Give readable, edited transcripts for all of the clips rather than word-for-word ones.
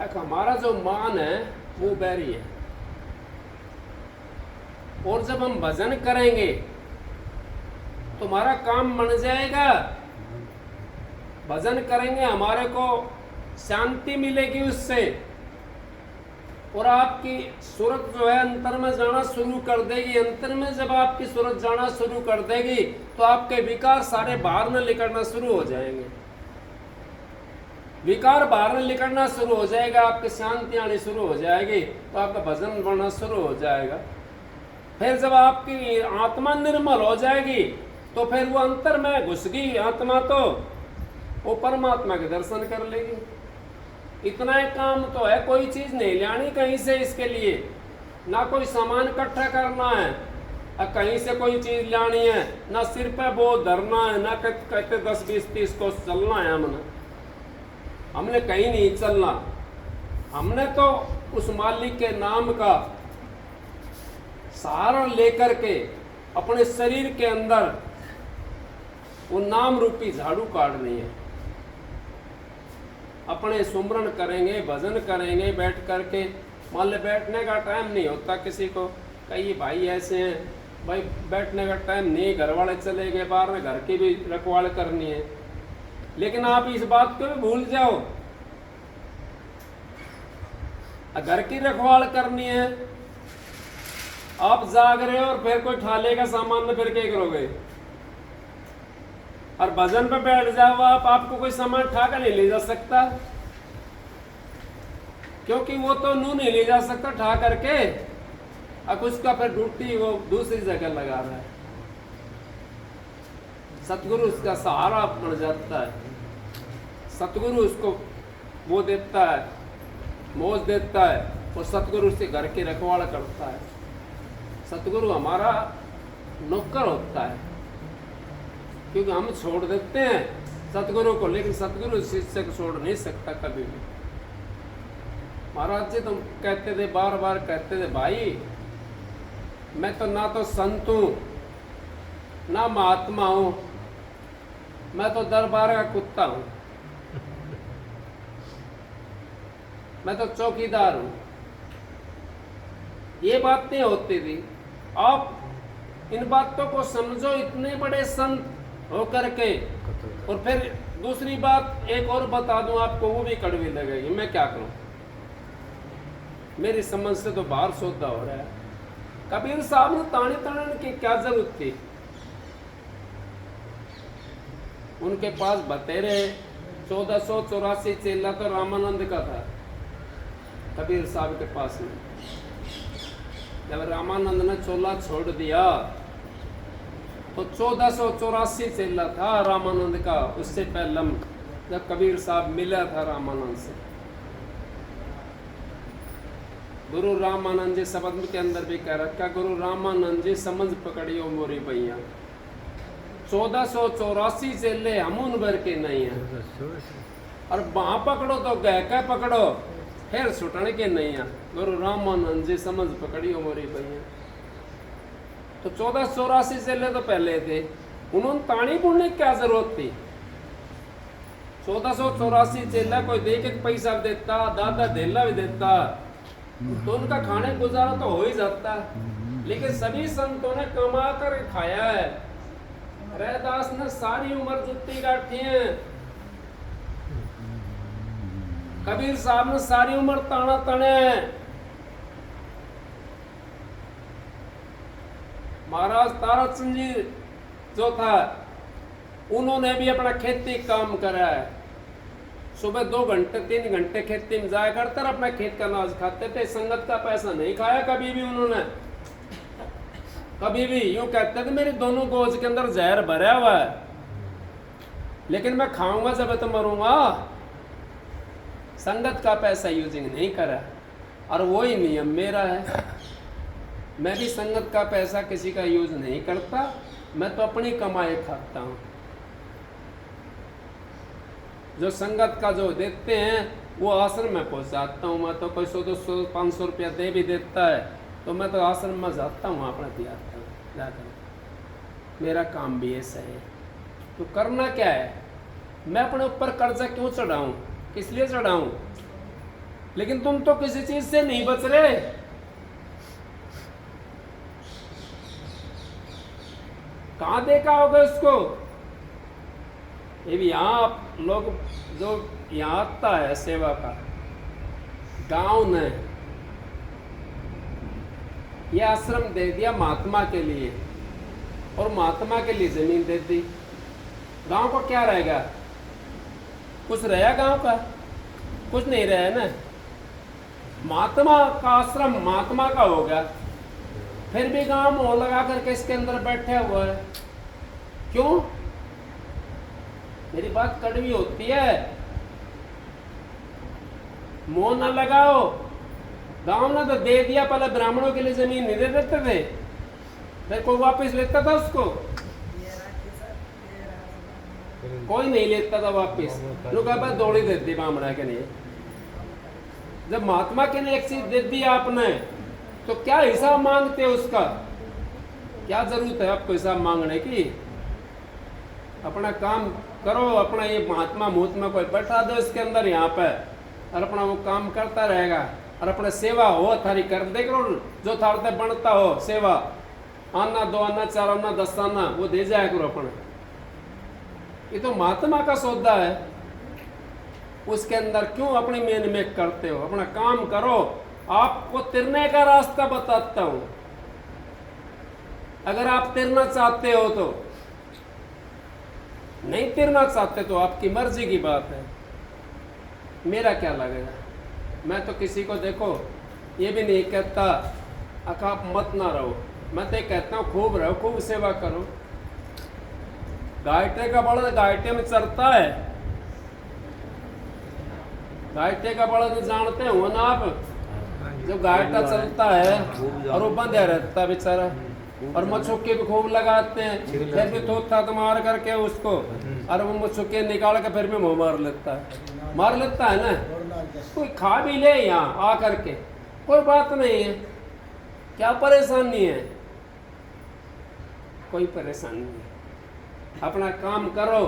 हमारा जो मान है वो बैरी है, और जब हम भजन करेंगे तो हमारा काम बन जाएगा। भजन करेंगे हमारे को शांति मिलेगी उससे, और आपकी सूरत जो है अंतर में जाना शुरू कर देगी। अंतर में जब आपकी सूरत जाना शुरू कर देगी तो आपके विकार सारे बाहर में निकलना शुरू हो जाएंगे। विकार बाहर में निकलना शुरू हो जाएगा, आपकी शांति आनी शुरू हो जाएगी, तो आपका भजन बढ़ना शुरू हो जाएगा। फिर जब आपकी आत्मा निर्मल हो जाएगी तो फिर वो अंतर में घुस गई आत्मा, तो वो परमात्मा के दर्शन कर लेगी। इतना ही काम तो है, कोई चीज नहीं लानी कहीं से, इसके लिए ना कोई सामान इकट्ठा करना है, कहीं से कोई चीज लानी है, ना सिर पे बोझ धरना है, ना कहते 10 20 30 को चलना है। हमने कहीं नहीं चलना, हमने तो उस मालिक के नाम का सहारा लेकर के अपने शरीर के अंदर वो नाम रूपी झाड़ू काटनी है। अपने सुमरण करेंगे, भजन करेंगे बैठ करके। मान ले बैठने का टाइम नहीं होता किसी को, कई भाई ऐसे हैं भाई बैठने का टाइम नहीं, घर वाले चले गए बाहर में, घर की भी रखवाल करनी है। लेकिन आप इस बात को भी भूल जाओ, घर की रखवाल करनी है, आप जाग रहे हो और फिर कोई ठा लेगा सामान में, फिर क्या करोगे? और भजन पे बैठ जाओ आप, आपको कोई सामान ठा कर नहीं ले जा सकता, क्योंकि वो तो नू नहीं ले जा सकता ठा करके। अब उसका फिर ड्यूटी वो दूसरी जगह लगा रहा है। सतगुरु उसका सहारा बन जाता है, सतगुरु उसको वो देता है, मोज देता है, और सतगुरु उसके घर की रखवाला करता है। सतगुरु हमारा नौकर होता है, क्योंकि हम छोड़ देते हैं सतगुरु को, लेकिन सतगुरु शिष्य को छोड़ नहीं सकता कभी भी। महाराज जी तुम कहते थे, बार बार कहते थे, भाई मैं तो ना तो संत हूं ना महात्मा हूं, मैं तो दरबार का कुत्ता हूं, मैं तो चौकीदार हूं। ये बातें होती थी। आप इन बातों को समझो, इतने बड़े संत होकर के। और फिर दूसरी बात एक और बता दूं आपको, वो भी कड़वी लगेगी, मैं क्या करूं, मेरी समझ से तो बाहर सौदा हो रहा है। कबीर साहब ने ताने ताने की क्या जरूरत थी? उनके पास बतेरे 1484 चेला तो रामानंद का था कबीर साहब के पास में। जब रामानंद ने चोला छोड़ दिया तो 1484 चेला था रामानंद का। उससे पहले जब कबीर साहब मिला था रामानंद से, गुरु रामानंद जी शब्द के अंदर भी कह रखा, गुरु रामानंद जी समझ पकड़ियो मोरी भैया, 1484 चेले हम उन भर के नहीं है, और वहां पकड़ो तो गह के पकड़ो, फिर छुटने के नहीं है। गुरु रामानंद जी समझ पकड़ियो मोरी भैया। तो 1484 चेले तो पहले थे, उन्होंने ताड़ी बुनने की क्या जरूरत थी? 1484 चेला कोई दे के पैसा देता, दादा धेला भी देता, तो उनका खाने गुजारा तो हो ही जाता। लेकिन सभी संतों ने कमा कर खाया है। रैदास ने सारी उम्र जुत्ती काटी है, कबीर साहब ने सारी उम्र ताना तने हैं, महाराज ताराचंद जी जो था उन्होंने भी अपना खेती काम करा है। सुबह 2 घंटे 3 घंटे खेती में जाया करते और अपना खेत का अनाज खाते थे। संगत का पैसा नहीं खाया कभी भी उन्होंने, कभी भी। यूं कहते थे मेरी दोनों गोज के अंदर जहर भरा हुआ है, लेकिन मैं खाऊंगा जब तो मरूंगा। संगत का पैसा यूजिंग नहीं करा, और वही नियम मेरा है। मैं भी संगत का पैसा किसी का यूज नहीं करता, मैं तो अपनी कमाई खाता हूं। जो संगत का जो देते हैं वो आश्रम में पहुंचाता हूँ। मैं तो कोई 100-200 500 रुपया दे भी देता है तो मैं तो आश्रम में जाता हूँ, अपना दिया जाकर। मेरा काम भी ऐसा है। तो करना क्या है, मैं अपने ऊपर कर्जा क्यों चढ़ाऊँ, किस लिए चढ़ाऊँ? लेकिन तुम तो किसी चीज से नहीं बच रहे। कहां देखा होगा उसको? ये भी यहाँ आप लोग जो यहाँ आता है सेवा का, गांव ने ये आश्रम दे दिया महात्मा के लिए, और महात्मा के लिए जमीन दे दी। गांव को क्या रहेगा? कुछ रहा गांव का? कुछ नहीं रहा ना। महात्मा का आश्रम महात्मा का हो गया, फिर भी गांव मोह लगा करके इसके अंदर बैठे हुआ है। क्यों? मेरी बात कड़वी होती है, मोह न लगाओ। गांव ने तो दे दिया, पहले ब्राह्मणों के लिए जमीन नहीं दे देते थे, फिर कोई वापस लेता था उसको? कोई नहीं लेता था वापस। लोग अब दौड़ी देती ब्राह्मण के लिए। जब महात्मा के लिए एक चीज दे दी आपने, तो क्या हिसाब मांगते हो उसका? क्या जरूरत है आपको हिसाब मांगने की? अपना काम करो, अपना ये महात्मा मुहत्मा कोई बैठा दो इसके अंदर यहाँ पे, और अपना वो काम करता रहेगा, और अपना सेवा हो थारी कर दे करो, जो थारते बनता हो सेवा, आना 2 आना 4 आना 10 आना वो दे जाया करो अपने। ये तो महात्मा का सौदा है, उसके अंदर क्यों अपनी मेन मेक करते हो? अपना काम करो। आपको तिरने का रास्ता बताता हूं, अगर आप तिरना चाहते हो तो। नहीं तिरना चाहते तो आपकी मर्जी की बात है, मेरा क्या लगेगा? मैं तो किसी को देखो ये भी नहीं कहता आप मत ना रहो, मैं तो कहता हूँ खूब रहो, खूब सेवा करो। गायटे का बड़द गायटे में चरता है। गायटे का बड़द जानते हो ना आप? जो गायटा चलता है और वो बंधे रहता बेचारा, और मछुके भी खूब लगाते हैं, फिर भी थोथा तो मार करके उसको, और वो मछुके निकाल के फिर भी मुंह मार लेता है ना। कोई खा भी ले यहाँ आ करके, कोई बात नहीं है, क्या परेशानी है? कोई परेशानी नहीं। अपना काम करो,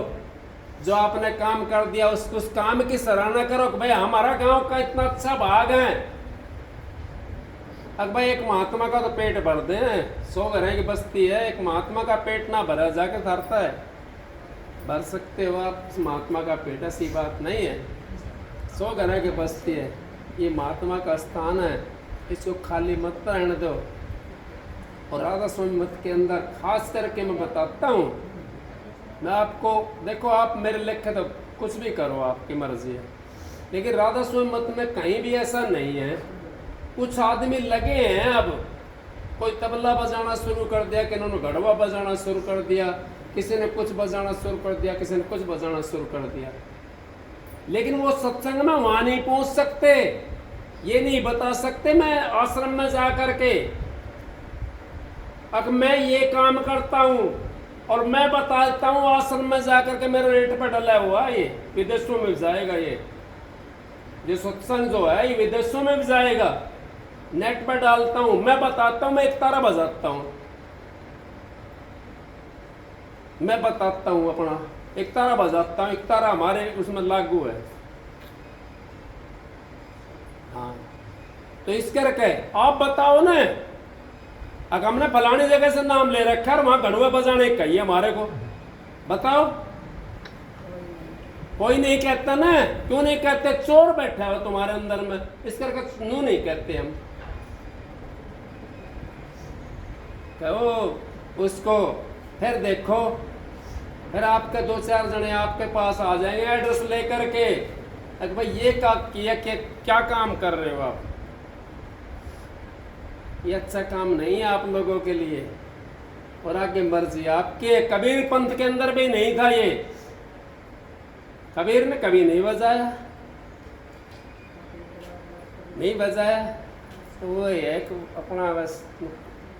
जो आपने काम कर दिया उस काम की सराहना करो कि भाई हमारा गांव का इतना अच्छा भाग है। अब भाई एक महात्मा का तो पेट भर दे, 100 घरों की बस्ती है, एक महात्मा का पेट ना भरा जाके धरता है? भर सकते हो आप महात्मा का पेट? ऐसी बात नहीं है। 100 घरों की बस्ती है, ये महात्मा का स्थान है, इसको खाली मत रहने दो। और राधा स्वामी मत के अंदर खास करके मैं बताता हूँ, मैं आपको देखो, आप मेरे लेखे तो कुछ भी करो, आपकी मर्जी है, लेकिन राधा स्वामी मत में कहीं भी ऐसा नहीं है। कुछ आदमी लगे हैं, अब कोई तबला बजाना शुरू कर दिया, कि इन्होंने घड़वा बजाना शुरू कर दिया, किसी ने कुछ बजाना शुरू कर दिया, किसी ने कुछ बजाना शुरू कर दिया, लेकिन वो सत्संग में वहां नहीं पहुंच सकते, ये नहीं बता सकते मैं आश्रम में जा करके अब मैं ये काम करता हूं, और मैं बताता हूं आश्रम में जाकर के मेरे रेट पर डला हुआ, ये विदेशों में भी जाएगा। ये सत्संग जो है ये विदेशों में भी जाएगा। नेट पर डालता हूं, मैं बताता हूं, मैं एक तारा बजाता हूं, मैं बताता हूं, अपना एक तारा बजाता हूं, एक तारा हमारे उसमें लागू है। हाँ, तो इस करके आप बताओ ना, अगर हमने फलानी जगह से नाम ले रखा है, वहां घड़ुआ बजाने कही हमारे को, बताओ। कोई नहीं कहता ना, क्यों नहीं कहते? चोर बैठा है तुम्हारे अंदर में, इस करके क्यों नहीं कहते हम? कहो उसको, फिर देखो, फिर आपके 2-4 जने आपके पास आ जाएंगे एड्रेस लेकर के, अरे भाई ये क्या काम कर रहे हो आप? ये अच्छा काम नहीं है आप लोगों के लिए, और आगे मर्जी आपके। कबीर पंथ के अंदर भी नहीं था ये, कबीर ने कभी नहीं बजाया, नहीं बजाया, तो वो है अपना बस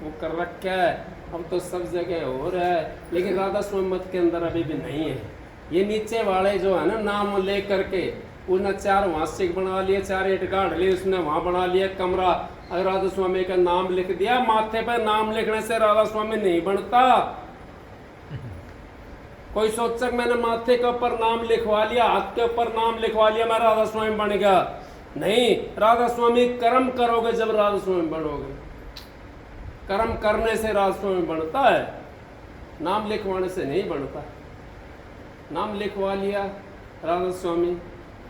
वो कर रखा है। अब तो सब जगह हो रहा है, लेकिन राधा स्वामी मत के अंदर अभी भी नहीं है। ये नीचे वाले जो है ना, नाम ले करके उसने 4 वार्षिक बना लिए, 4 ईंट गाड़ ली, उसने वहां बना लिया कमरा, अगर राधा स्वामी का नाम लिख दिया। माथे पर नाम लिखने से राधा स्वामी नहीं बनता। कोई सोचा मैंने माथे के ऊपर नाम लिखवा लिया, हाथ के ऊपर नाम लिखवा लिया, मैं राधा स्वामी बन गया, नहीं, राधा स्वामी कर्म करोगे जब राधा स्वामी बनोगे। कर्म करने से राधा स्वामी बनता है, नाम लिखवाने से नहीं बनता। नाम लिखवा लिया राधा स्वामी,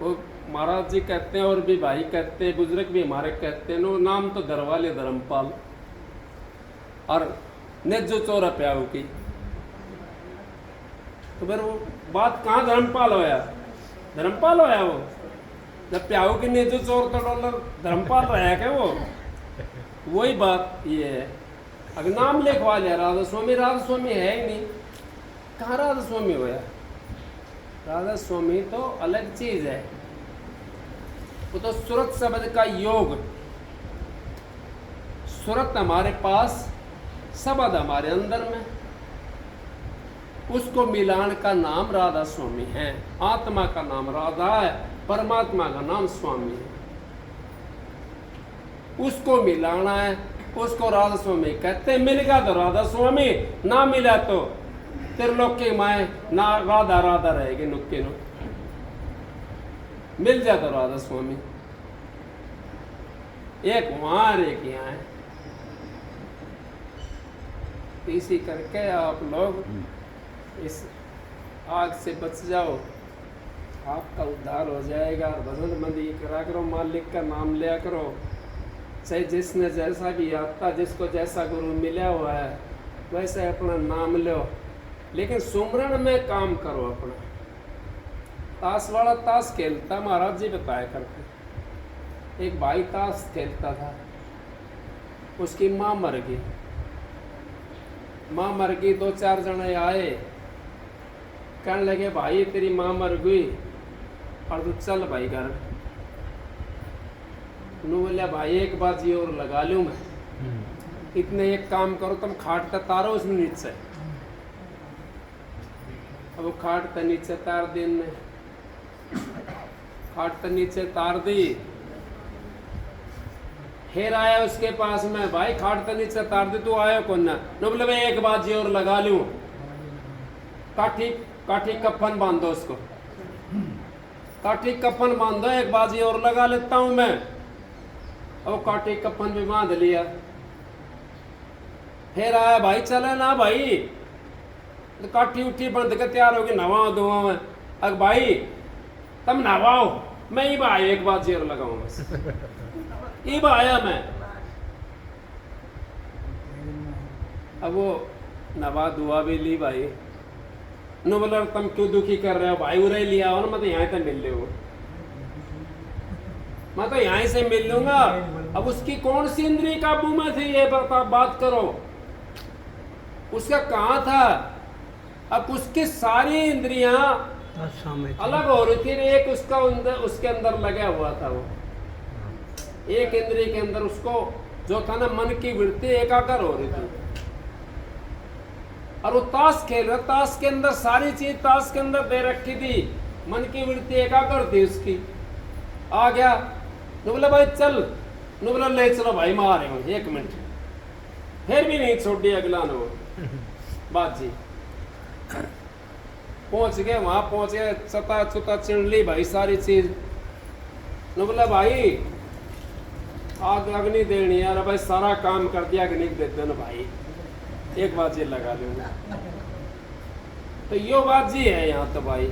वो महाराज जी कहते हैं और भी भाई कहते हैं, बुजुर्ग भी हमारे कहते हैं, नो नाम तो धरवाले धर्मपाल और ने जो 4 प्याऊ की। तो फिर वो बात कहाँ धर्मपाल होया? धर्मपाल होया वो जब प्याऊ की ने जो 4 तो डॉलर धर्मपाल रहा क्या वो? वही बात ये है। अगर नाम लिखवा लिया राधा स्वामी, राधा स्वामी है ही नहीं, कहाँ राधा स्वामी होया? राधा स्वामी तो अलग चीज है, वो तो सुरत शब्द का योग। सुरत हमारे पास, शब्द हमारे अंदर में, उसको मिलान का नाम राधा स्वामी है। आत्मा का नाम राधा है, परमात्मा का नाम स्वामी है। उसको मिलाना है, उसको राधा स्वामी कहते हैं। मिल गया तो राधा स्वामी, ना मिला तो त्रिलोकी माए ना राधा राधा रहेगी नुक्के नुक। मिल जाए तो राधा स्वामी, एक वहां एक यहाँ है। इसी करके आप लोग इस आग से बच जाओ, आपका उद्धार हो जाएगा। भजन मंदी करा करो, मालिक का नाम लिया करो, चाहे जिसने जैसा भी आता, जिसको जैसा गुरु मिला हुआ है वैसे अपना नाम लो, लेकिन सुमरण में काम करो अपना। ताश वाला ताश खेलता, महाराज जी बताया करते। एक भाई ताश खेलता था, उसकी माँ मर गई। माँ मर गई, 2-4 जने आए, कहने लगे भाई तेरी माँ मर गई और तू चल भाई घर। बोला भाई एक बाजी और लगा लूँ मैं, इतने एक काम करो तुम खाट तारो उसमें नीचे। अब वो खाट नीचे तार दी ने, खाट नीचे तार दी। फिर आया उसके पास में, भाई खाट नीचे तार दी, तू आया कौन ना? बोले भाई एक बाजी और लगा लूं। काठी काठी कफन बांधो उसको, काठी कफन बांधो, एक बाजी और लगा लेता हूं मैं। और काठी कफन भी बांध लिया। फिर आया भाई चले ना भाई, तो काठी उठी बंद के तैयार होगी, नवा धोवा में। अब भाई तुम नवाओ, मैं ही भाई एक बाजी और लगाऊं बस। इब आया मैं। अब वो नवा दुआ भी ली भाई। नो बोला तुम क्यों दुखी कर रहे हो भाई, उरे लिया हो ना, मैं तो यहाँ तक मिल रहे हो, मैं तो यहीं से मिल लूंगा। अब उसकी कौन सी इंद्रिय काबू में थी ये बात करो, उसका कहाँ था? अब उसकी सारी इंद्रियां अलग हो रही थी, एक उसका उसके अंदर लगा हुआ था। वो एक इंद्रिय के अंदर उसको जो था ना, मन की वृत्ति एकाग्र हो रही थी। और वो ताश खेल रहा, ताश के अंदर सारी चीज ताश के अंदर दे रखी थी, मन की वृत्ति एकाग्र थी उसकी। आ गया, नो बोला भाई चल, नो बोला ले चलो भाई मैं आ रहे हूँ 1 मिनट। फिर भी नहीं छोड़ दिया अगला ने वो बात जी। पहुंच गए, वहां पहुंच गए, चता चुता चिन ली भाई सारी चीज। नो बोला भाई आग अग्नि देनी यार, भाई सारा काम कर दिया, अग्नि दे देना भाई, एक बाजी लगा लूंगा। तो यो बाजी है यहाँ तो भाई,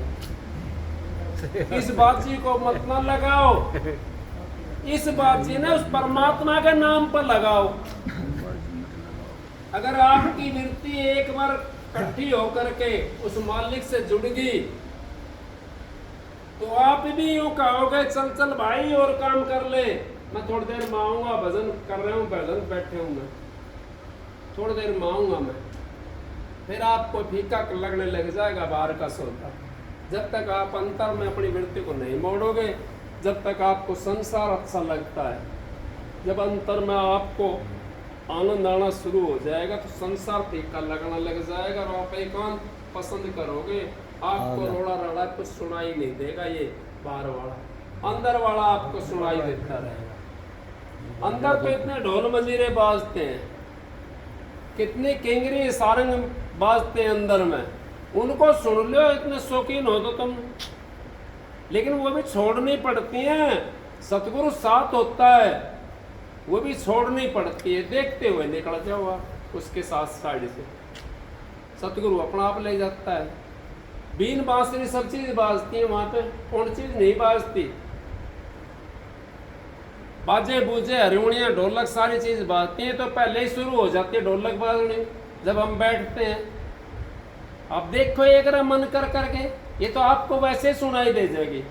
इस बाजी को मत ना लगाओ, इस बाजी ने उस परमात्मा के नाम पर लगाओ। अगर आपकी वृत्ति एक बार इकट्ठी होकर के उस मालिक से जुड़ गई तो आप भी यूं कहोगे चल चल भाई और काम कर ले, मैं थोड़ी देर में आऊंगा, भजन कर रहे हूँ, भजन बैठे हूँ मैं, थोड़ी देर में आऊंगा मैं। फिर आपको फीका लगने लग जाएगा बाहर का सौदा। जब तक आप अंतर में अपनी वृत्ति को नहीं मोड़ोगे, जब तक आपको संसार अच्छा लगता है, जब अंतर में आपको आनंद आना शुरू हो जाएगा तो संसार फीका लगना लग जाएगा और आप एकांत पसंद करोगे। आपको रोड़ा रड़ा कुछ सुनाई नहीं देगा, ये बाहर वाला, अंदर वाला आपको सुनाई देता रहेगा। अंदर तो इतने ढोल मजीरे बाजते हैं, कितने किंगरी सारंग बाजते हैं अंदर में, उनको सुन लो, इतने शौकीन हो तो तुम। लेकिन वो भी छोड़नी पड़ती हैं, सतगुरु साथ होता है, वो भी छोड़नी पड़ती है, देखते हुए निकल जाओ आप उसके साथ साइड से, सतगुरु अपना आप ले जाता है। बीन बांसुरी सब चीज बाजती है वहां पे, कौन चीज नहीं बाजती? बाजे बूजे हरियोणियां ढोलक सारी चीज बाजती हैं, तो पहले ही शुरू हो जाती है ढोलक बाजनी जब हम बैठते हैं। आप देखो एक मन कर करके, ये तो आपको वैसे सुनाई दे जाएगी।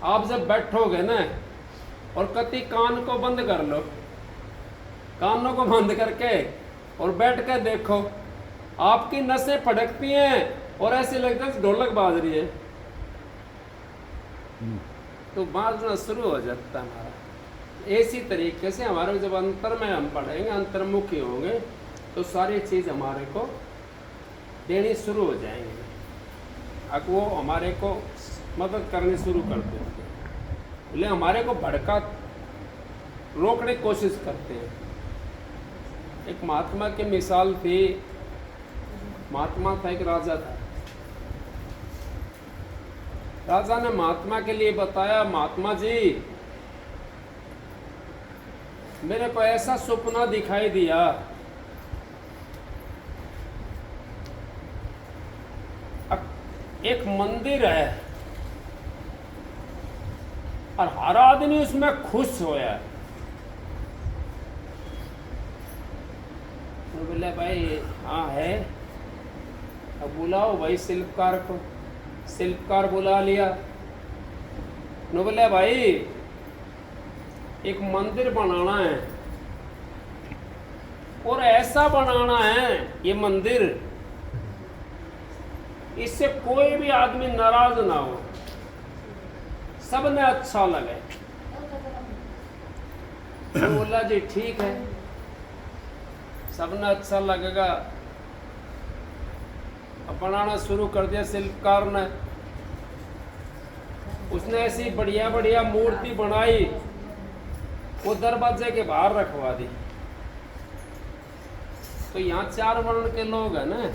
आप जब बैठोगे ना और कति कान को बंद कर लो, कानों को बंद करके और बैठ कर देखो, आपकी नसें फड़कती हैं और ऐसे लगता है ढोलक बाज रही है, तो बाजना शुरू हो जाता है हमारा। इसी तरीके से हमारे जब अंतर में हम पढ़ेंगे, अंतर्मुखी होंगे, तो सारी चीज हमारे को देनी शुरू हो जाएंगे। अब वो हमारे को मदद करनी शुरू कर देते हैं, इसलिए हमारे को भड़का रोकने की कोशिश करते हैं। एक महात्मा की मिसाल थी, महात्मा था, एक राजा था। राजा ने महात्मा के लिए बताया, महात्मा जी मेरे को ऐसा सपना दिखाई दिया, एक मंदिर है और हर आदमी उसमें खुश होया। तो बोले भाई हाँ है, अब बुलाओ भाई शिल्पकार को। शिल्पकार बुला लिया। नो बोले भाई एक मंदिर बनाना है और ऐसा बनाना है ये मंदिर, इससे कोई भी आदमी नाराज ना हो, सबने अच्छा लगे। तो बोला जी ठीक है, सबने अच्छा लगेगा। अब बनाना शुरू कर दिया शिल्पकार ने। उसने ऐसी बढ़िया बढ़िया मूर्ति बनाई, वो दरवाजे के बाहर रखवा दी। तो यहाँ 4 वर्ण के लोग हैं ना,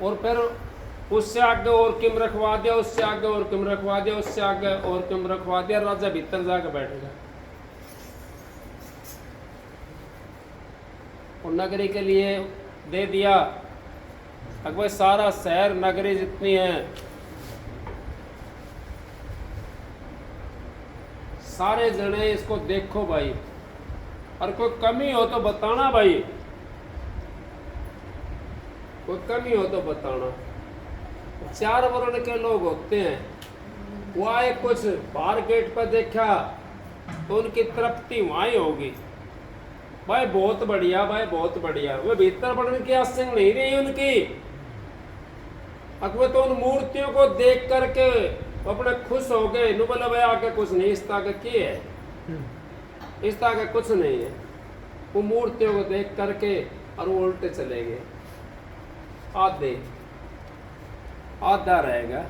और फिर उससे आगे और किम रखवा दिया, उससे आगे और किम रखवा दिया, उससे आगे और किम रखवा दिया। राजा भीतर जाकर बैठ गया और नगरी के लिए दे दिया। अकबर सारा शहर नगरी जितनी है सारे जने इसको देखो भाई, और कोई कमी हो तो बताना भाई, कोई कमी हो तो बताना। 4 वर्ण के लोग होते हैं, वो आए कुछ बाहर गेट पर देखा तो उनकी तृप्ति वहां ही होगी, भाई बहुत बढ़िया, भाई बहुत बढ़िया। वो भीतर बढ़ने की आशंका नहीं रही उनकी। अकबर तो उन मूर्तियों को देख करके अपने खुश हो गए। नु बोले भाई आगे कुछ नहीं, इस तरह की है, इस तरह का कुछ नहीं है। वो मूर्तियों को देख करके और वो उल्टे चले गए। आधा रहेगा।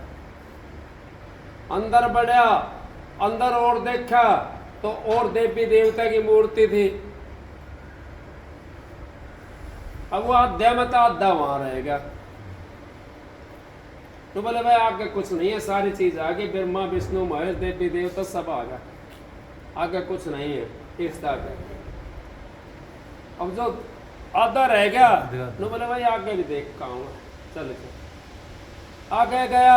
अंदर बढ़ा, अंदर और देखा तो और देवी देवता की मूर्ति थी। अब वो आध्या में तो आधा वहां रहेगा। तो बोले भाई आगे कुछ नहीं है, सारी चीज आगे, ब्रह्मा विष्णु महेश देवी देवता सब आगे, आगे कुछ नहीं है इस तरह। अब जो आधा रह गया, तो बोले भाई आगे भी देख का हूँ, चल आगे गया,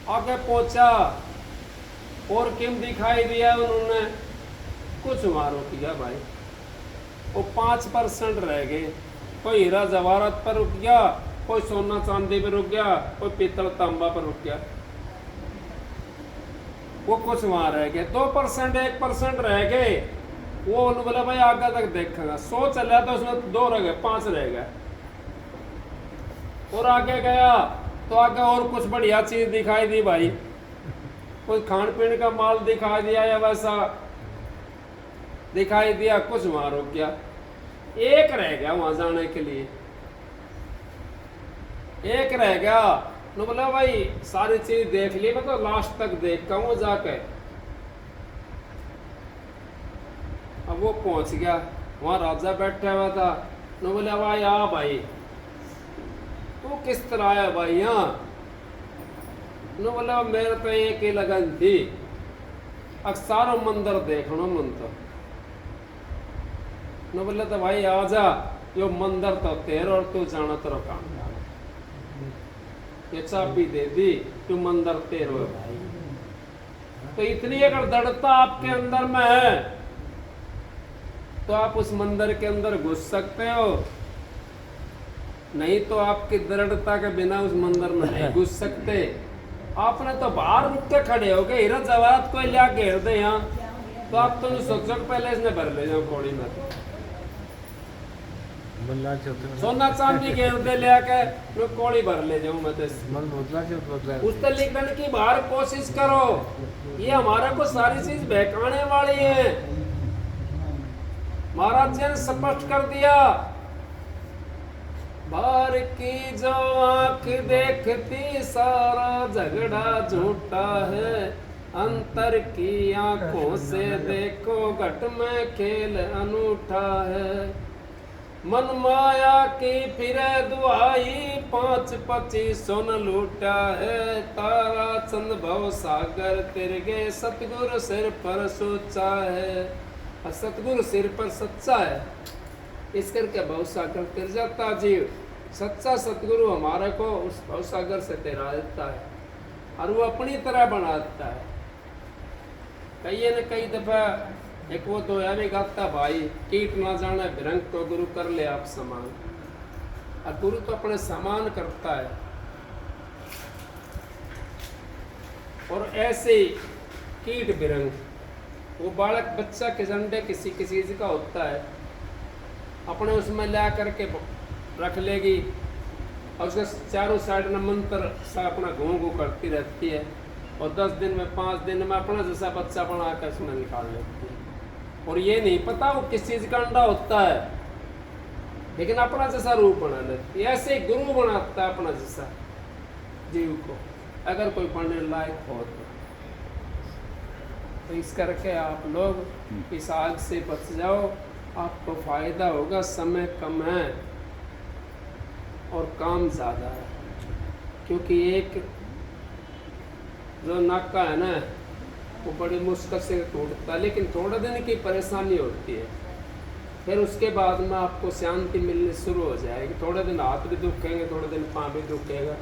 आगे पहुंचा और किम दिखाई दिया उन्होंने, कुछ मारो किया भाई। वो 5% रह गए। कोई हीरा जवाहरात पर रुक गया, कोई सोना चांदी पर रुक गया, कोई पीतल तांबा पर रुक गया, वो कुछ वहां रह गए। 2% 1% रह गए। वो बोला भाई आगे तक देखेगा। 100 चला तो उसमें 2 रह गए, 5 रह गए। और आगे गया तो आगे और कुछ बढ़िया चीज दिखाई दी भाई, कोई खान पीने का माल दिखाई दिया या वैसा दिखाई दिया, कुछ वहां रुक गया। एक रह गया वहां जाने के लिए, एक रह गया। नो बोला भाई सारी चीज देख ली, मैं तो लास्ट तक देख हूं जाके। अब वो पहुंच गया, वहां राजा बैठा हुआ था। नो बोला भाई आ भाई, तू किस तरह आया भाई यहाँ? नो बोला मेरे तो एक ही लगन थी अक्सारो मंदिर देखनो मन तो नो बोले तो भाई आजा यो मंदिर तो तेरे और तू जाना तेरा काम ये चाबी दे दी तू मंदिर तेरे हो भाई। तो इतनी अगर दृढ़ता आपके अंदर में है तो आप उस मंदिर के अंदर घुस सकते हो, नहीं तो आपकी दृढ़ता के बिना उस मंदिर में नहीं घुस सकते। आपने तो बाहर रुक के खड़े हो गए, हीरा जवाहरात कोई लिया घेर दे यहाँ तो आप तो सोचो कि पहले इसने भर ले जाओ कौड़ी में, सोना चांदी घेर दे लिया के मैं कौड़ी भर ले जाऊं मैं तो उस तो लिखने की बाहर कोशिश करो। ये हमारे को सारी चीज बहकाने वाली है। महाराज जी ने स्पष्ट कर दिया, बाहर की जो आंख देखती सारा झगड़ा झूठा है, अंतर की आंखों से देखो घट में खेल अनूठा है। मन माया की फिरे दुआई 5-25 सोन लूटा है, तारा चंद भव सागर तिरगे सतगुरु सिर पर सोचा है। और सतगुरु सिर पर सच्चा है इस करके भव सागर तिर जाता जीव। सच्चा सतगुरु हमारे को उस भव सागर से तिरा देता है और वो अपनी तरह बना देता है। कई न कई दफा एक वो तो भी गाता भाई, कीट ना जाने भिरंग तो गुरु कर ले आप समान। और गुरु तो अपने समान करता है। और ऐसे कीट भिरंग वो बालक बच्चा के झंडे किसी चीज का होता है, अपने उसमें ला करके रख लेगी और उसके चारों साइड में मंत्र सा अपना घूं घूं करती रहती है और 10 दिन में 5 दिन में अपना जैसा बच्चा बना कर उसमें निकाल लेती है। और ये नहीं पता वो किस चीज का अंडा होता है, लेकिन अपना जैसा रूप बना लेती है। ऐसे गुरु बनाता है अपना जैसा जीव को, अगर कोई पढ़ने लायक हो तो इस करके आप लोग इस आग से बच जाओ, आपको फायदा होगा। समय कम है और काम ज़्यादा है, क्योंकि एक जो नाका है ना वो बड़ी मुश्किल से टूटता है, लेकिन थोड़े दिन की परेशानी होती है, फिर उसके बाद में आपको शांति मिलनी शुरू हो जाएगी। थोड़े दिन हाथ भी दुखेंगे, थोड़े दिन पाँव भी दुखेगा।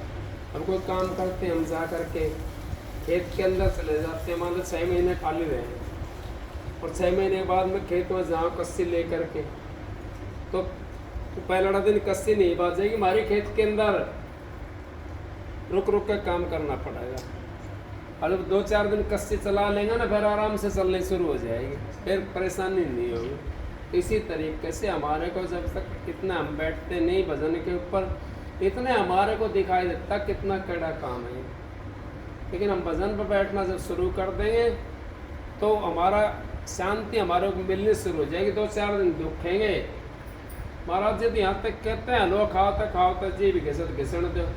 हम कोई काम करते हैं, हम जा करके खेत के अंदर चले जाते हैं, मान लो 6 महीने खाली रहे और 6 महीने के बाद में खेत में जाओ कस्सी ले करके, तो पहला दिन कस्सी नहीं बाजेगी, हमारे खेत के अंदर रुक रुक के काम करना पड़ेगा। और जब 2-4 दिन कस्सी चला लेंगे ना, फिर आराम से चलने शुरू हो जाएगी, फिर परेशानी नहीं होगी। इसी तरीके से हमारे को जब तक इतना हम बैठते नहीं भजन के ऊपर, इतने हमारे को दिखाई देता कितना कड़ा काम है। लेकिन हम भजन पर बैठना जब शुरू कर देंगे तो हमारा शांति हमारे को मिलनी शुरू हो जाएगी। 2-4 दिन दुखेंगे। महाराज जी यहाँ तक कहते हैं, लो खाओ तो जी भी घिसण दो।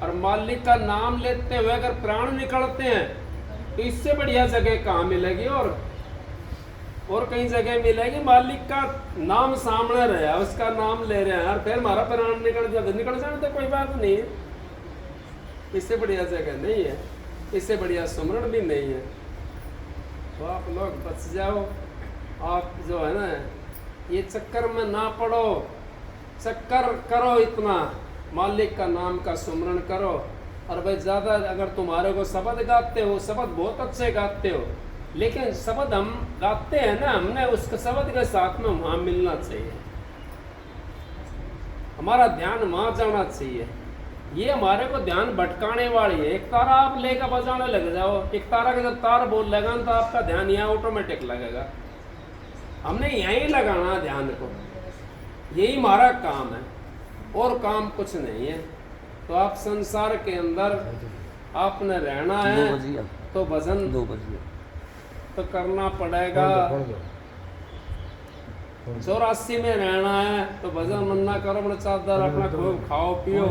और मालिक का नाम लेते हुए अगर प्राण निकलते हैं तो इससे बढ़िया जगह कहाँ मिलेगी और कहीं जगह मिलेगी। मालिक का नाम सामने रहा, उसका नाम ले रहे हैं और फिर हमारा प्राण निकल जाए तो कोई बात नहीं है। इससे बढ़िया जगह नहीं है, इससे बढ़िया सुमरण भी नहीं है। तो आप लोग बच जाओ। आप जो है ना ये चक्कर में ना पड़ो, चक्कर करो इतना, मालिक का नाम का सुमरण करो। और भाई ज़्यादा अगर तुम्हारे को शब्द गाते हो, शब्द बहुत अच्छे गाते हो, लेकिन शब्द हम गाते हैं ना, हमने उस शब्द के साथ में वहाँ मिलना चाहिए, हमारा ध्यान वहाँ जाना चाहिए। ये हमारे को ध्यान भटकाने वाली है। एक तारा आप लेकर बजाने लग जाओ, एक तारा का जब तार बोल लगा तो आपका ध्यान यहाँ ऑटोमेटिक लगेगा। हमने यहीं लगाना ध्यान को, यही हमारा काम है और काम कुछ नहीं है। तो आप संसार के अंदर आपने रहना है तो भजन तो करना पड़ेगा। 84 में रहना है तो भजन मन ना करो, अपने चादर अपना खूब खाओ पियो,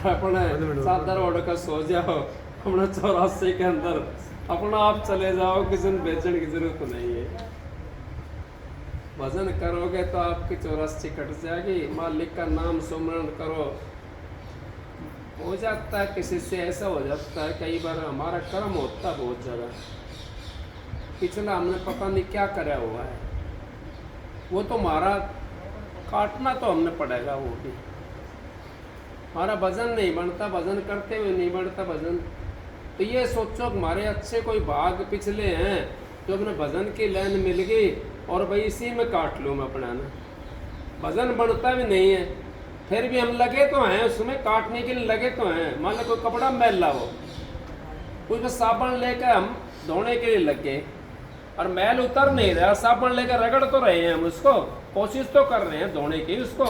अपने चादर ओढ़ कर सो जाओ, अपने 84 के अंदर अपना आप चले जाओ, किसी ने बेचने की जरूरत नहीं है। भजन करोगे तो आपकी 84 कट जाएगी। मालिक का नाम सुमरण करो, हो जाता है, किसी से ऐसा हो जाता है। कई बार हमारा कर्म होता है बहुत जगह, पिछला हमने पता नहीं क्या करा हुआ है, वो तो हमारा काटना तो हमने पड़ेगा। वो भी हमारा भजन नहीं बनता, भजन करते हुए नहीं बनता भजन। तो ये सोचो कि हमारे अच्छे कोई भाग पिछले हैं जो अपने भजन की लाइन मिल गई और भाई इसी में काट लूँ मैं अपना ना। भजन बनता भी नहीं है, फिर भी हम लगे तो हैं उसमें, काटने के लिए लगे तो हैं। मान लो कोई कपड़ा मैला हो, उसमें साबुन लेकर हम धोने के लिए लगे और मैल उतर नहीं रहा, साबुन लेकर रगड़ तो रहे हैं हम उसको, कोशिश तो कर रहे हैं धोने की, उसको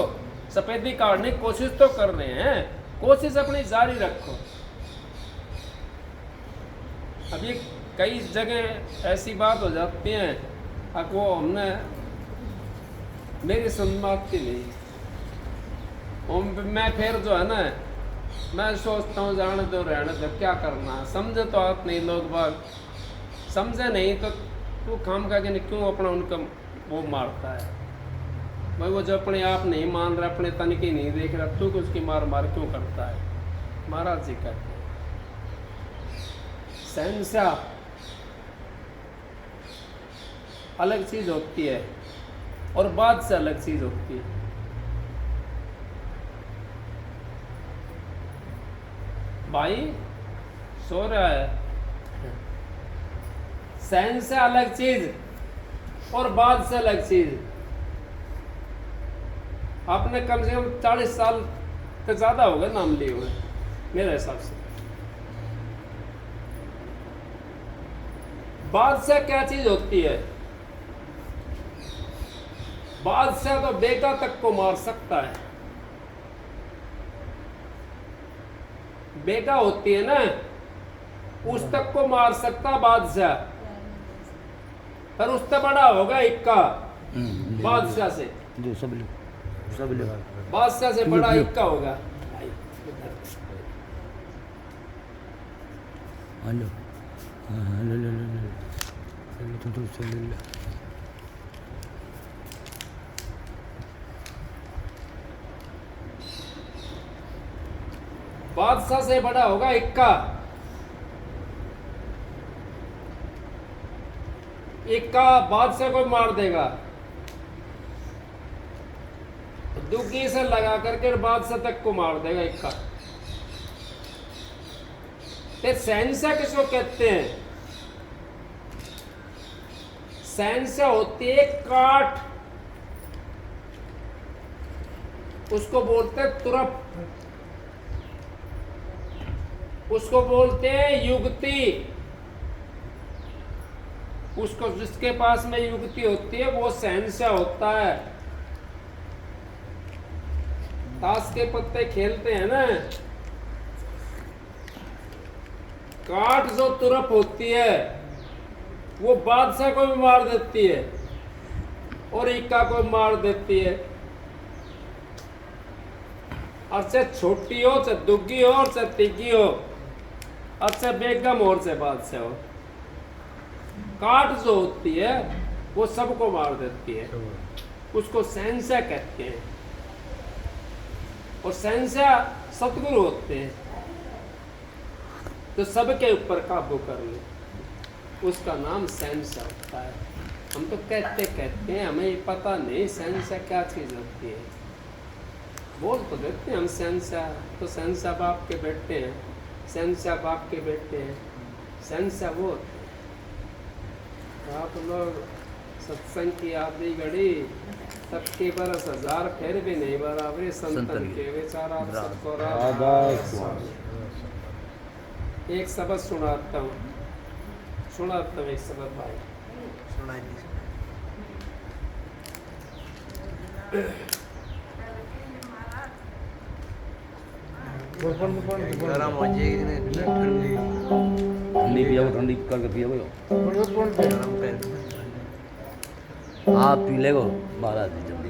सफेदी काटने की कोशिश तो कर रहे हैं। कोशिश अपनी जारी रखो। अभी कई जगह ऐसी बात हो जाती है, अब वो हमने मेरी सम्मति नहीं, और मैं फिर जो है ना, मैं सोचता हूँ जाने दो रहने दो, क्या करना। समझे तो आप नहीं, लोग बाग समझे नहीं तो तू काम का क्यों अपना उनका वो मारता है भाई। वो जो अपने आप नहीं मान रहा, अपने तन की नहीं देख रहा, तू उसकी मार मार क्यों करता है। महाराज जी कहते हैं शहंशाह अलग चीज होती है और बाद से अलग चीज होती है। भाई सो रहा है, सहन से अलग चीज और बाद से अलग चीज। आपने कम से कम 40 साल से ज्यादा हो गए नाम लिए हुए मेरे हिसाब से। बादशाह क्या चीज होती है? बादशाह तो बेटा तक को मार सकता है। बेटा होती है ना, उस तक को मार सकता बादशाह, पर उससे बड़ा होगा इक्का बादशाह से। जो सब बादशाह से बड़ा इक्का होगा। हेलो हाँ ले ले ले ले तो से ले ले। बादशाह से बड़ा होगा इक्का। इक्का बादशाह को मार देगा, दुग्गी से लगा करके बादशाह तक को मार देगा इक्का। फिर शहंशाह किसको कहते हैं? शहंशाह होती है काठ, उसको बोलते हैं तुरप, उसको बोलते हैं युक्ति। उसको जिसके पास में युक्ति होती है वो शहंशाह होता है। ताश के पत्ते खेलते हैं ना, काठ जो तुरप होती है वो बादशाह को भी मार देती है और इक्का को मार देती है। और चाहे छोटी हो, चाहे दुग्गी हो, और चाहे तिग्गी हो, और चाहे बेगम हो, और चाहे बादशाह हो, काठ जो होती है वो सबको मार देती है। उसको शहंशाह कहते हैं। और शहंशाह सतगुरु होते हैं तो सबके ऊपर काबू कर ले, उसका नाम शहंशाह होता है। हम तो कहते हैं, हमें पता नहीं शहंशाह क्या चीज होती है। बोल तो देते हैं हम शहंशाह, तो शहंशाह बाप के बेटे हैं, शहंशाह बाप के बेटे हैं, शहंशाह वो होते हैं। तो आप लोग सत्संग की आधी घड़ी सबके बरस हजार फिर भी नहीं बराबरी संतन के विचार। आप सबको एक सबक सुनाता हूँ, एक सबक भाई सुनाई गरम हो जाएगी, ठंडी पिया, ठंडी करके पिया गरम कर। आप पी ले महाराज जी जल्दी।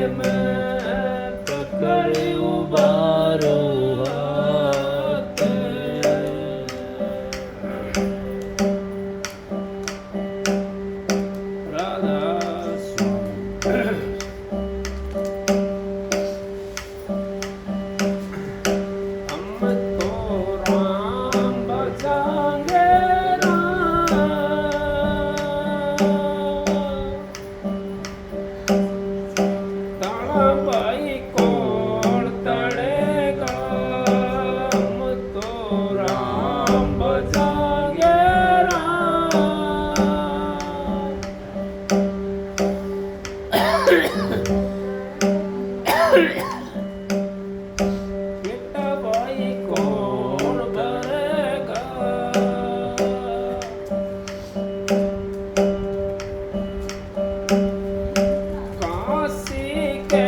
मैं पकड़ उबारो हाथ। राधा स्वामी। हम तो राम भजांगे ताड़ा भाई कौन तड़ेगा, हम तो राम भजांगे बेटा भाई कौन भरेगा। काशी के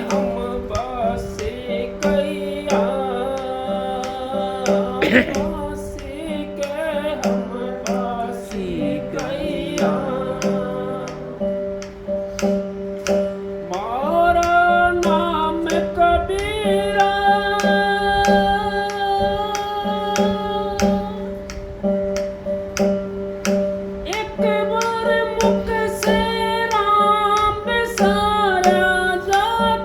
हम बासी कैया, काशी के हम बासी कैया। मारा नाम कबीरा, एक बार मुख से राम बिसारा जाए।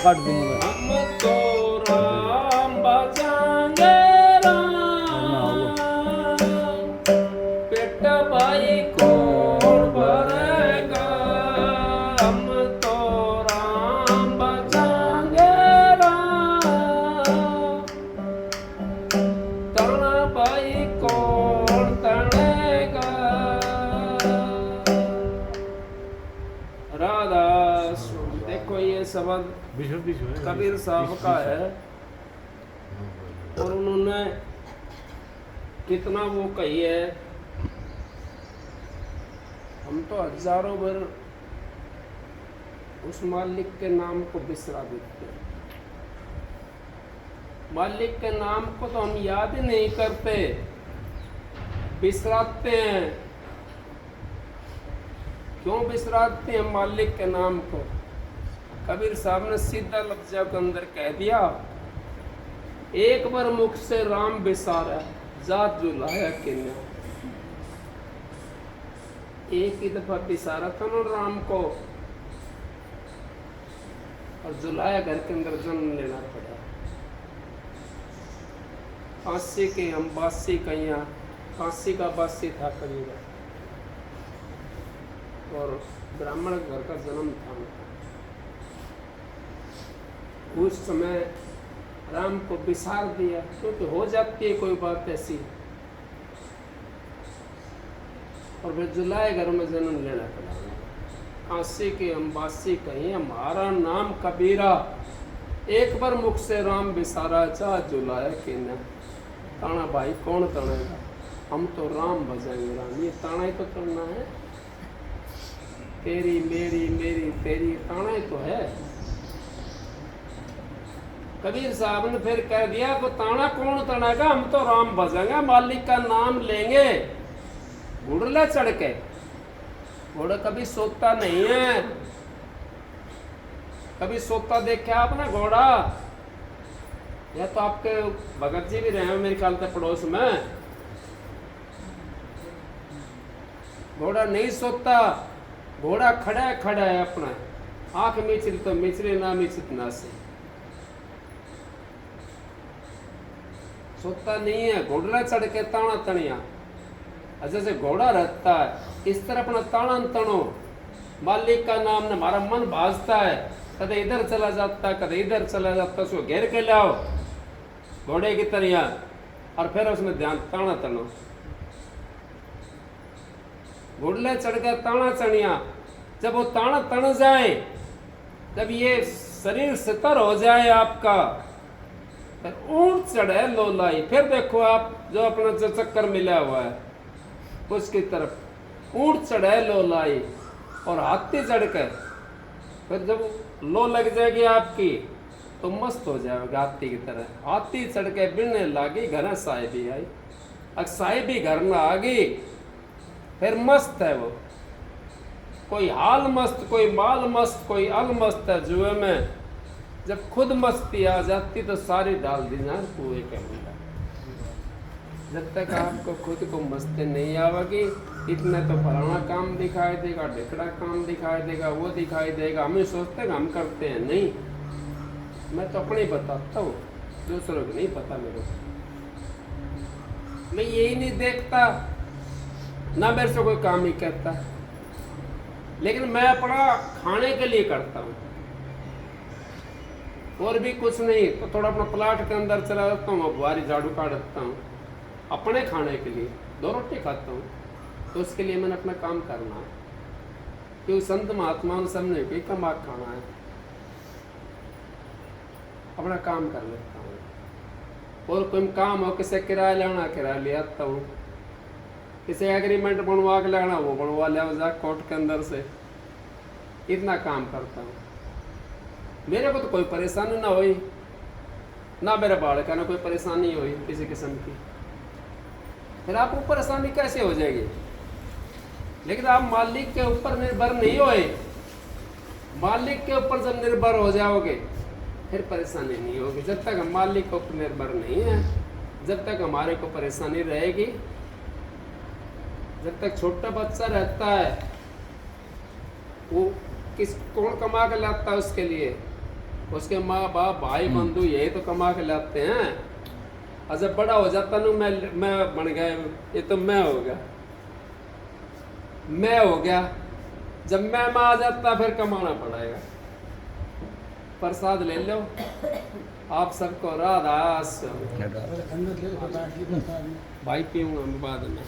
काट दूंगा मैं। हम तो राम बजाएंगे राम, पेट भाई कौन भरेगा। हम तो राम बजाएंगे राम, तन भाई कौन तनेगा। राधा स्वामी, देखो ये शब्द कबीर साहब का है, और उन्होंने कितना वो कही है। हम तो हजारों बार उस मालिक के नाम को बिसरा देते हैं। मालिक के नाम को तो हम याद ही नहीं करते, बिसराते हैं। क्यों बिसराते हैं मालिक के नाम को? कबीर साहब ने सीधा लफ्ज़ों के अंदर कह दिया, एक बार मुख से राम बिसारा जात जुलाया किन्या। एक ही दफा बिसारा था ना राम को, और जुलाया घर के अंदर जन्म लेना पड़ा। काशी के हम बासी कहिया, काशी का बासी था कबीर, और ब्राह्मण घर का जन्म था। उस समय राम को बिसार दिया, क्योंकि हो जाती है कोई बात ऐसी, और फिर जुलाए घर में जन्म लेना पड़ा। काशी के अम्बासी कहीं हमारा नाम कबीरा, एक बार मुख से राम बिसारा चाह जुलाया कि न। ताना भाई कौन तड़ेगा, हम तो राम बजाएंगे राम। ये ताना ही तो तड़ना है, तेरी मेरी मेरी तेरी, ताना ही तो है। कबीर साहब ने फिर कह दिया को ताना कौन तड़ेगा, हम तो राम बजाएंगे, मालिक का नाम लेंगे। घुड़ला चढ़ के, घोड़ा कभी सोता नहीं है। कभी सोता देखा आपने घोड़ा? या तो आपके भगत जी भी रहे हैं मेरे ख्याल से पड़ोस में। घोड़ा नहीं सोता, घोड़ा खड़ा है अपना, आंख मिचरी तो मिचरी, ना मिचत ना से। सोता नहीं है, घोड़ला चढ़ के ताना तनिया। जैसे घोड़ा रहता है इस तरह अपना ताना तनो, मालिक का नाम ने हमारा मन भाजता है, कदे इधर चला जाता है कदे इधर चला जाता है, उसको घेर के लाओ घोड़े की तरह, और फिर उसमें ध्यान ताना तनो। घोड़ले चढ़ के ताना चढ़िया, जब वो ताना तन जाए, जब ये शरीर सितर हो जाए आपका, फिर ऊंट चढ़े लोलाई। फिर देखो आप जो अपना जो चक्कर मिला हुआ है उसकी तरफ, ऊंट चढ़े लोलाई और हाथी चढ़ कर, फिर जब लो लग जाएगी आपकी तो मस्त हो जाएगा हाथी की तरह। हाथी चढ़ के बिड़ने लगी, घर साहिबी आई, अब साहिबी घर में आ गई, फिर मस्त है वो। कोई हाल मस्त, कोई माल मस्त, कोई अल मस्त है जुए में। जब खुद मस्ती आ जाती तो सारी डाल दी ना कुएं के अंदर। जब तक आपको खुद को मस्ती नहीं आवेगी, इतना तो फलाना काम दिखाई देगा, ढिकड़ा काम दिखाई देगा, वो दिखाई देगा। हम सोचते हैं हम करते हैं, नहीं। मैं तो अपने ही बताता हूँ, दूसरों को नहीं पता मेरे को। मैं यही नहीं देखता, ना मेरे से कोई काम ही करता, लेकिन मैं अपना खाने के लिए करता हूँ, और भी कुछ नहीं। तो थोड़ा अपना प्लाट के अंदर चला जाता हूँ, बाहरी झाड़ू काटता हूँ अपने खाने के लिए, 2 रोटी खाता हूँ, तो उसके लिए मैंने अपना काम करना है। क्योंकि संत महात्मा ने समझे कि कमा खाना है, अपना काम कर लेता हूँ। और कोई काम हो, किसे किराया लेना किराया ले आता हूँ, किसे एग्रीमेंट बनवा के लेना वो बनवा ले जा कोर्ट के अंदर से, इतना काम करता हूँ। मेरे को तो कोई परेशानी ना हुई, ना मेरे बालक ना कोई परेशानी हुई किसी किस्म की। फिर आपको परेशानी कैसे हो जाएगी? लेकिन आप मालिक के ऊपर निर्भर नहीं होए, मालिक के ऊपर जब निर्भर हो जाओगे फिर परेशानी नहीं होगी। जब तक हम मालिक के ऊपर निर्भर नहीं है, जब तक हमारे को परेशानी रहेगी। जब तक छोटा बच्चा रहता है, वो कौन कमा के लाता है उसके लिए? उसके माँ बाप भाई बंधु यही तो कमा के लाते हैं। और जब बड़ा हो जाता ना मैं बन गया, ये तो मैं हो गया, मैं हो गया। जब मैं माँ आ जाता फिर कमाना पड़ेगा। प्रसाद ले लो आप सबको, राधा स्वामी। भाई पीऊंगा मैं बाद में।